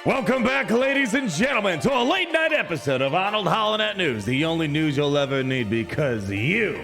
Welcome back, ladies and gentlemen, to a late night episode of Arnold Holonet News, the only news you'll ever need because you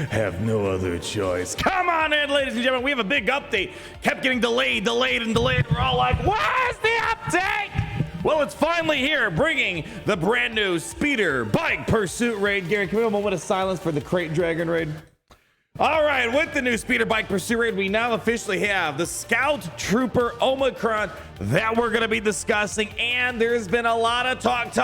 have no other choice. Come on in, ladies and gentlemen. We have a big update. Kept getting delayed. We're all like, where's the update? Well, it's finally here, bringing the brand new Speeder Bike Pursuit Raid. Gary, can we have a moment of silence for the Crate Dragon Raid? All right, with the new Speeder Bike Pursuit Raid, we now officially have the Scout Trooper Omicron that we're going to be discussing, and there's been a lot of talk.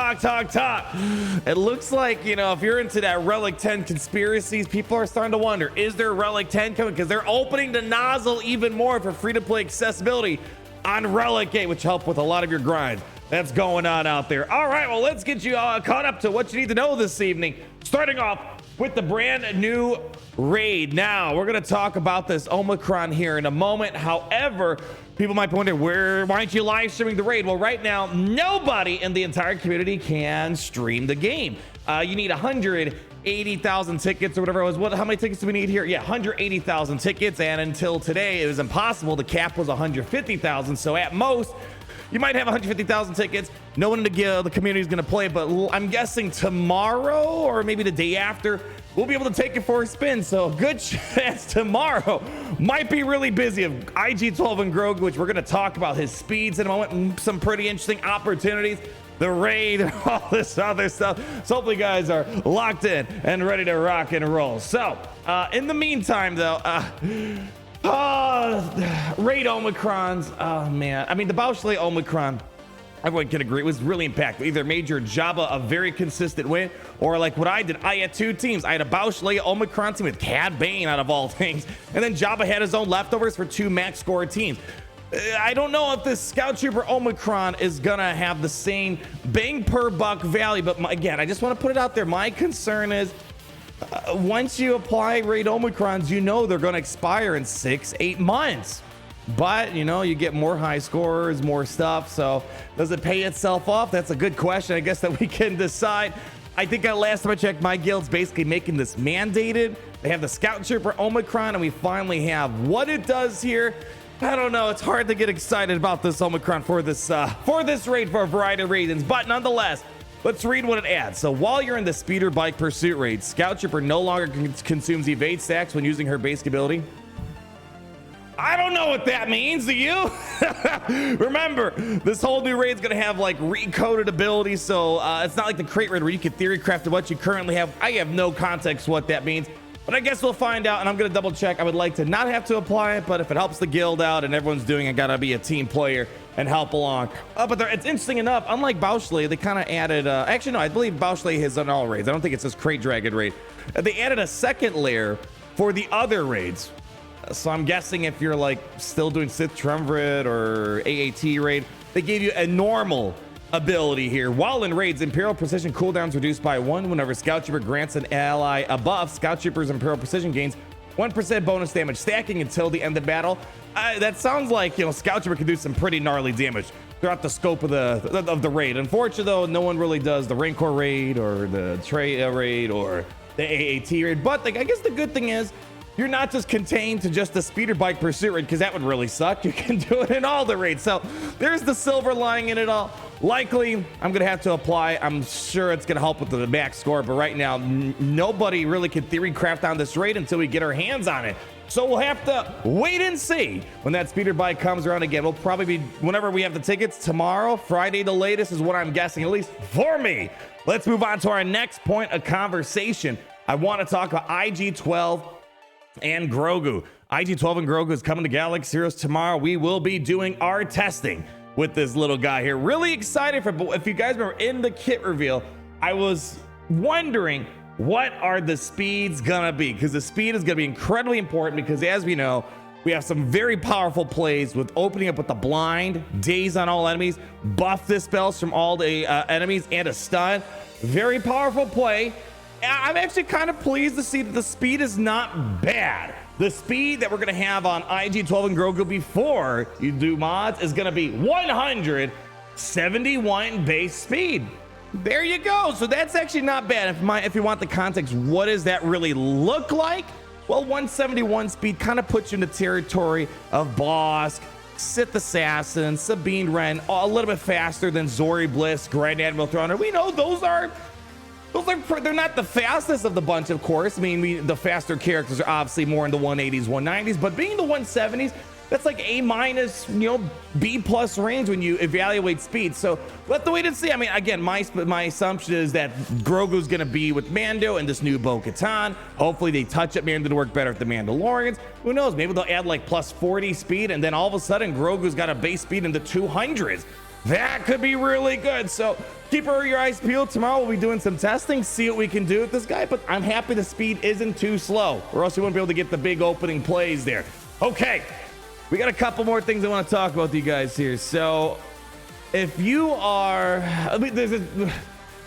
It looks like, you know, if you're into that Relic 10 conspiracies, people are starting to wonder, is there Relic 10 coming? Because they're opening the nozzle even more for free-to-play accessibility on Relic 8, which help with a lot of your grind that's going on out there. All right, well, let's get you caught up to what you need to know this evening, starting off with the brand new raid. Now we're going to talk about this Omicron here in a moment. However, people might be wondering, why aren't you live streaming the raid? Well, right now, nobody in the entire community can stream the game. You need 180,000 tickets or whatever it was. How many tickets do we need here? Yeah, 180,000 tickets. And until today, it was impossible. The cap was 150,000. So at most, you might have 150,000 tickets. No one in the community is going to play, but I'm guessing tomorrow or maybe the day after, we'll be able to take it for a spin. So good chance tomorrow might be really busy of IG-12 and Grogu, which we're going to talk about his speeds in a moment, and some pretty interesting opportunities, the raid, and all this other stuff. So hopefully you guys are locked in and ready to rock and roll. So in the meantime, though, raid Omicrons. Oh man, I mean the Battlejuice Omicron, everyone can agree, it was really impactful. Either made your Jabba a very consistent win, or like what I did, I had two teams. I had a Battlejuice Omicron team with Cad Bane out of all things, and then Jabba had his own leftovers for two max score teams. I don't know if this Scout Trooper Omicron is gonna have the same bang per buck value, but again, I just want to put it out there. My concern is, once you apply raid Omicrons, you know they're going to expire in 6-8 months. But, you know, you get more high scorers, more stuff. So does it pay itself off? That's a good question, I guess, that we can decide. I think last time I checked, my guild's basically making this mandated. They have the Scout Trooper Omicron, and we finally have what it does here. I don't know. It's hard to get excited about this Omicron for this raid for a variety of reasons. But nonetheless, let's read what it adds. So while you're in the Speeder Bike Pursuit Raid, Scout Trooper no longer consumes evade stacks when using her basic ability. I don't know what that means, do you? Remember, this whole new raid is going to have like recoded abilities, so it's not like the crate raid where you can theory craft what you currently have. I have no context what that means, but I guess we'll find out, and I'm going to double check. I would like to not have to apply it, but if it helps the guild out and everyone's doing it, gotta be a team player and help along. But it's interesting enough, unlike Battlejuice, they kind of added, actually no, I believe Battlejuice has done all raids. I don't think it's this Crate Dragon raid. They added a second layer for the other raids. So I'm guessing if you're like still doing Sith Triumvirate or AAT raid, they gave you a normal ability here. While in raids, Imperial Precision cooldowns reduced by 1 whenever Scout Trooper grants an ally a buff. Scout Trooper's Imperial Precision gains 1% bonus damage stacking until the end of battle. That sounds like, you know, Scout Trooper can do some pretty gnarly damage throughout the scope of the raid. Unfortunately, though, no one really does the Rancor raid or the Trey raid or the AAT raid. But I guess the good thing is you're not just contained to just the Speeder Bike Pursuit raid, because that would really suck. You can do it in all the raids. So there's the silver lining in it all. Likely, I'm going to have to apply. I'm sure it's going to help with the max score, but right now, nobody really can theory craft on this raid until we get our hands on it. So we'll have to wait and see when that speeder bike comes around again. We'll probably be, whenever we have the tickets, tomorrow, Friday the latest is what I'm guessing, at least for me. Let's move on to our next point of conversation. I want to talk about IG-12 and Grogu. IG-12 and Grogu is coming to Galaxy Heroes tomorrow. We will be doing our testing with this little guy here. Really excited for, if you guys remember in the kit reveal, I was wondering what are the speeds gonna be, because the speed is gonna be incredibly important, because as we know, we have some very powerful plays with opening up with the blind, daze on all enemies, buff dispels from all the enemies, and a stun. Very powerful play. I'm actually kind of pleased to see that the speed is not bad. The speed that we're going to have on IG-12 and Grogu before you do mods is going to be 171 base speed. There you go. So that's actually not bad. If you want the context, what does that really look like? Well, 171 speed kind of puts you in the territory of Bosk, Sith Assassin, Sabine Ren, a little bit faster than Zori Bliss, Grand Admiral Throner. We know those are they're not the fastest of the bunch, of course. I mean, the faster characters are obviously more in the 180s, 190s, but being the 170s, that's like A minus, B plus range when you evaluate speed. So we'll have to wait and see. I mean, again, my assumption is that Grogu's going to be with Mando and this new Bo-Katan. Hopefully they touch up Mando to work better with the Mandalorians. Who knows? Maybe they'll add like plus 40 speed, and then all of a sudden Grogu's got a base speed in the 200s. That could be really good. So keep your eyes peeled. Tomorrow we'll be doing some testing, see what we can do with this guy. But I'm happy the speed isn't too slow, or else you wouldn't be able to get the big opening plays there. Okay, we got a couple more things I want to talk about with you guys here. So if you are,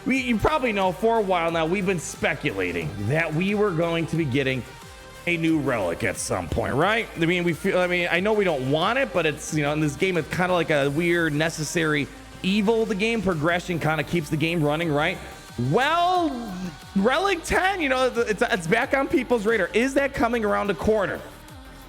you probably know for a while now, we've been speculating that we were going to be getting a new relic at some point, right? I mean, I know we don't want it, but it's, in this game, it's kind of like a weird necessary evil. The game progression kind of keeps the game running, right? Well, Relic 10, it's back on people's radar. Is that coming around the corner?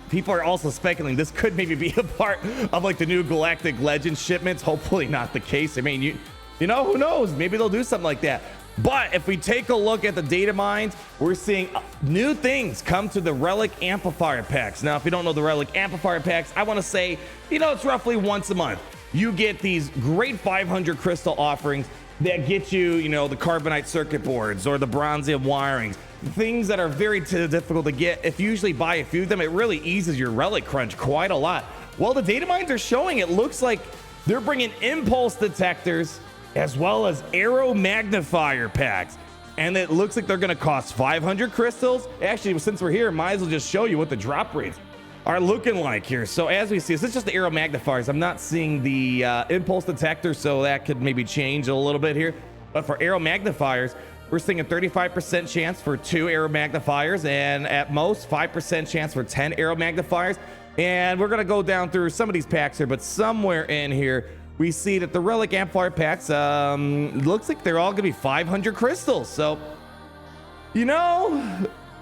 People are also speculating this could maybe be a part of like the new Galactic Legends shipments. Hopefully not the case. I mean, who knows? Maybe they'll do something like that. But if we take a look at the data mines, we're seeing new things come to the Relic Amplifier packs. Now, if you don't know the Relic Amplifier packs, I want to say, it's roughly once a month. You get these great 500 crystal offerings that get you, the carbonite circuit boards or the bronzium wirings, things that are very difficult to get. If you usually buy a few of them, it really eases your Relic crunch quite a lot. Well, the data mines are showing it looks like they're bringing impulse detectors as well as arrow magnifier packs. And it looks like they're going to cost 500 crystals. Actually, since we're here, might as well just show you what the drop rates are looking like here. So as we see, this is just the arrow magnifiers. I'm not seeing the impulse detector, so that could maybe change a little bit here. But for arrow magnifiers, we're seeing a 35% chance for 2 arrow magnifiers, and at most 5% chance for 10 arrow magnifiers. And we're going to go down through some of these packs here, but somewhere in here, we see that the Relic Amplifier packs, looks like they're all going to be 500 crystals. So,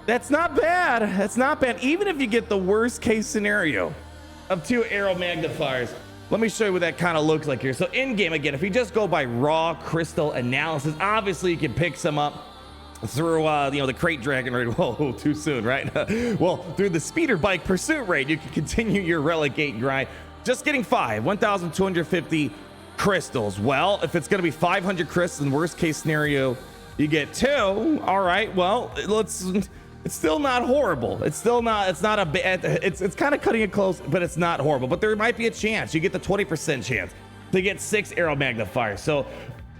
that's not bad. That's not bad. Even if you get the worst case scenario of 2 arrow magnifiers. Let me show you what that kind of looks like here. So in game, again, if you just go by raw crystal analysis, obviously you can pick some up through, the crate dragon raid. Whoa, too soon, right? Well, through the speeder bike pursuit raid, you can continue your Relic 8 grind. Just getting 1,250 crystals. Well, if it's going to be 500 crystals in worst case scenario, you get 2. All right. Well, it's still not horrible. It's kind of cutting it close, but it's not horrible. But there might be a chance. You get the 20% chance to get 6 arrow magnifiers. So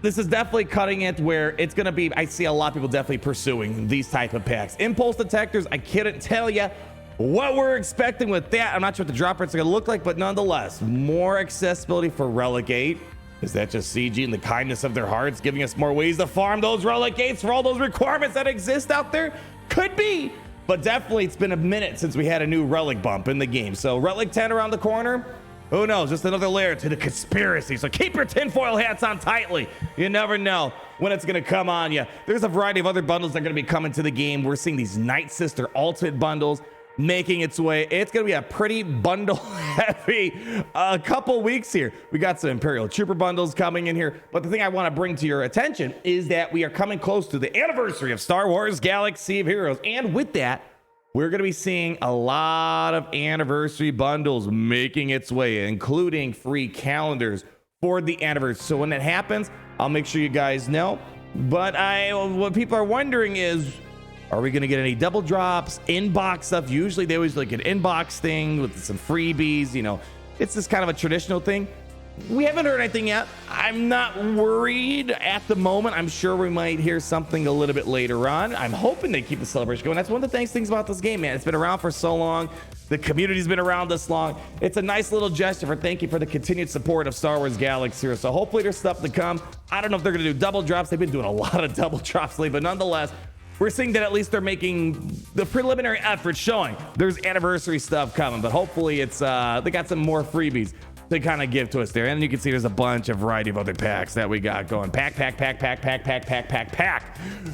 this is definitely cutting it where it's going to be, I see a lot of people definitely pursuing these type of packs. Impulse detectors, I couldn't tell you what we're expecting with that. I'm not sure what the drop rates are going to look like, but nonetheless, more accessibility for Relic 8. Is that just CG and the kindness of their hearts giving us more ways to farm those Relic 8s for all those requirements that exist out there? Could be, but definitely it's been a minute since we had a new Relic bump in the game. So Relic 10 around the corner, who knows? Just another layer to the conspiracy. So keep your tinfoil hats on tightly. You never know when it's going to come on you. There's a variety of other bundles that are going to be coming to the game. We're seeing these Night Sister Ultimate bundles making its way. It's going to be a pretty bundle heavy couple weeks here. We got some Imperial Trooper bundles coming in here, but the thing I want to bring to your attention is that we are coming close to the anniversary of Star Wars Galaxy of Heroes, and with that, we're going to be seeing a lot of anniversary bundles making its way, including free calendars for the anniversary. So when that happens, I'll make sure you guys know. But what people are wondering is, are we going to get any double drops, inbox stuff? Usually they always like an inbox thing with some freebies. It's just kind of a traditional thing. We haven't heard anything yet. I'm not worried at the moment. I'm sure we might hear something a little bit later on. I'm hoping they keep the celebration going. That's one of the nice things about this game, man. It's been around for so long. The community's been around this long. It's a nice little gesture for thank you for the continued support of Star Wars Galaxy. So hopefully there's stuff to come. I don't know if they're going to do double drops. They've been doing a lot of double drops lately, but nonetheless, we're seeing that at least they're making the preliminary effort showing there's anniversary stuff coming, but hopefully it's they got some more freebies to kind of give to us there. And you can see there's a bunch of variety of other packs that we got going. Pack.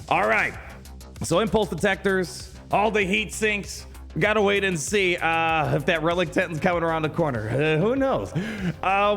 All right. So impulse detectors, all the heat sinks, We gotta wait and see if that Relic Titan's coming around the corner. Who knows?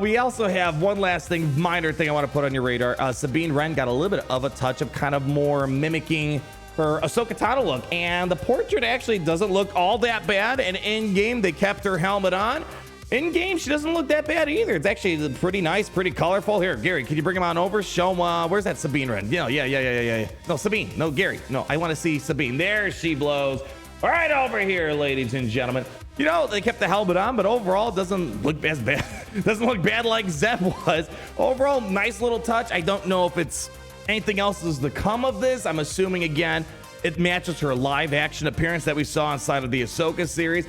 We also have one last thing, minor thing I want to put on your radar. Sabine Ren got a little bit of a touch of kind of more mimicking her Ahsoka Tano look, and the portrait actually doesn't look all that bad. And in game, they kept her helmet on. In game, she doesn't look that bad either. It's actually pretty nice, pretty colorful. Here, Gary, can you bring him on over? Show him, where's that Sabine Ren? Yeah. No, Sabine. No, Gary. No, I want to see Sabine. There she blows. Right over here, ladies and gentlemen. You know, they kept the helmet on, but overall, it doesn't look as bad. Doesn't look bad like Zeb was. Overall, nice little touch. I don't know if it's anything else is to come of this. I'm assuming, again, it matches her live action appearance that we saw inside of the Ahsoka series.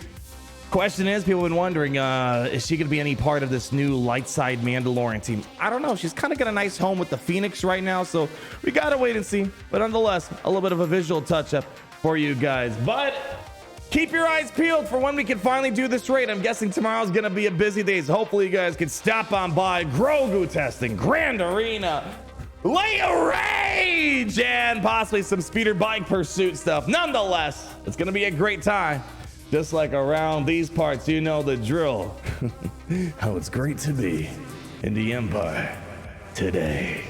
Question is, people have been wondering, is she going to be any part of this new light side Mandalorian team? I don't know. She's kind of got a nice home with the Phoenix right now, so we got to wait and see. But nonetheless, a little bit of a visual touch-up for you guys. But keep your eyes peeled for when we can finally do this raid. I'm guessing tomorrow's going to be a busy day, so hopefully you guys can stop on by Grogu testing, Grand Arena, Leia Rage, and possibly some speeder bike pursuit stuff. Nonetheless, it's going to be a great time. Just like around these parts, you know the drill. How it's great to be in the Empire today.